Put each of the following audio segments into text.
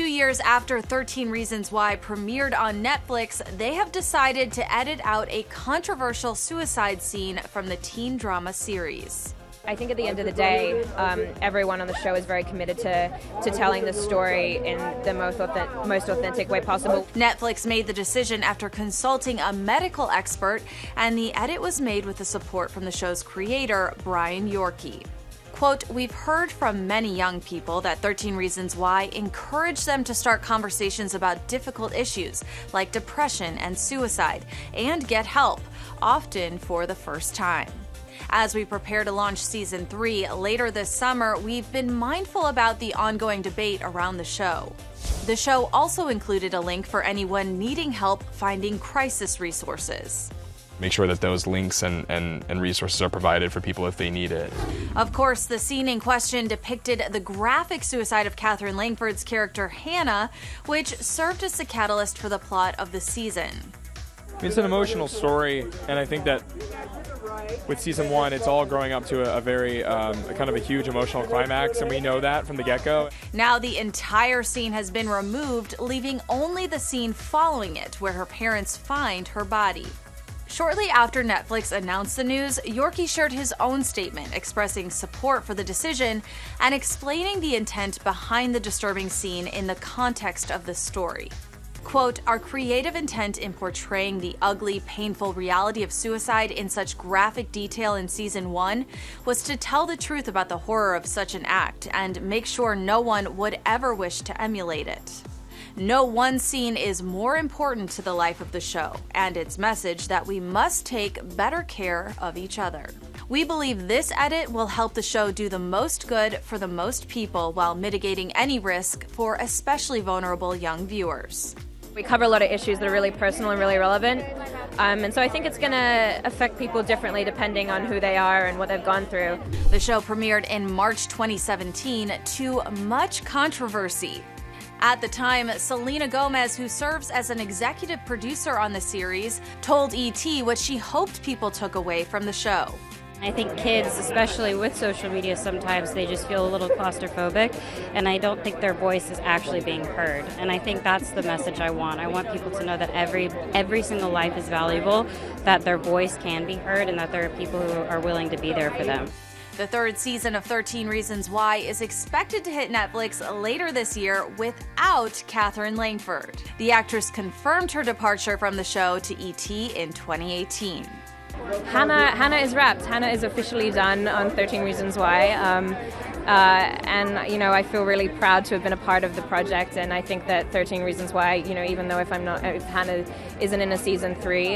2 years after 13 Reasons Why premiered on Netflix, they have decided to edit out a controversial suicide scene from the teen drama series. I think at the end of the day, everyone on the show is very committed to telling the story in the most authentic way possible. Netflix made the decision after consulting a medical expert, and the edit was made with the support from the show's creator, Brian Yorkey. Quote, "We've heard from many young people that 13 Reasons Why encourage them to start conversations about difficult issues like depression and suicide and get help, often for the first time. As we prepare to launch Season 3 later this summer, we've been mindful about the ongoing debate around the show." The show also included a link for anyone needing help finding crisis resources. Make sure that those links and resources are provided for people if they need it. Of course, the scene in question depicted the graphic suicide of Katherine Langford's character Hannah, which served as the catalyst for the plot of the season. It's an emotional story, and I think that with Season 1, it's all growing up to a very kind of a huge emotional climax, and we know that from the get-go. Now the entire scene has been removed, leaving only the scene following it, where her parents find her body. Shortly after Netflix announced the news, Yorkey shared his own statement expressing support for the decision and explaining the intent behind the disturbing scene in the context of the story. Quote, "Our creative intent in portraying the ugly, painful reality of suicide in such graphic detail in Season 1 was to tell the truth about the horror of such an act and make sure no one would ever wish to emulate it. No one scene is more important to the life of the show and its message that we must take better care of each other. We believe this edit will help the show do the most good for the most people while mitigating any risk for especially vulnerable young viewers." We cover a lot of issues that are really personal and really relevant, and so I think it's going to affect people differently depending on who they are and what they've gone through. The show premiered in March 2017 to much controversy. At the time, Selena Gomez, who serves as an executive producer on the series, told ET what she hoped people took away from the show. I think kids, especially with social media, sometimes they just feel a little claustrophobic, and I don't think their voice is actually being heard. And I think that's the message I want. I want people to know that every single life is valuable, that their voice can be heard, and that there are people who are willing to be there for them. The third season of 13 Reasons Why is expected to hit Netflix later this year without Katherine Langford. The actress confirmed her departure from the show to ET in 2018. Hannah is wrapped. Hannah is officially done on 13 Reasons Why. And, I feel really proud to have been a part of the project, and I think that 13 Reasons Why, even though if Hannah isn't in a Season 3,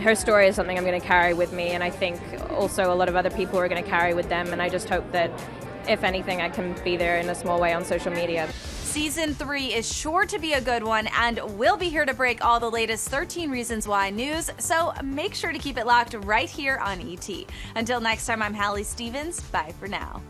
her story is something I'm going to carry with me, and I think also a lot of other people are going to carry with them, and I just hope that, if anything, I can be there in a small way on social media. Season 3 is sure to be a good one, and we'll be here to break all the latest 13 Reasons Why news, so make sure to keep it locked right here on ET. Until next time, I'm Hallie Stevens. Bye for now.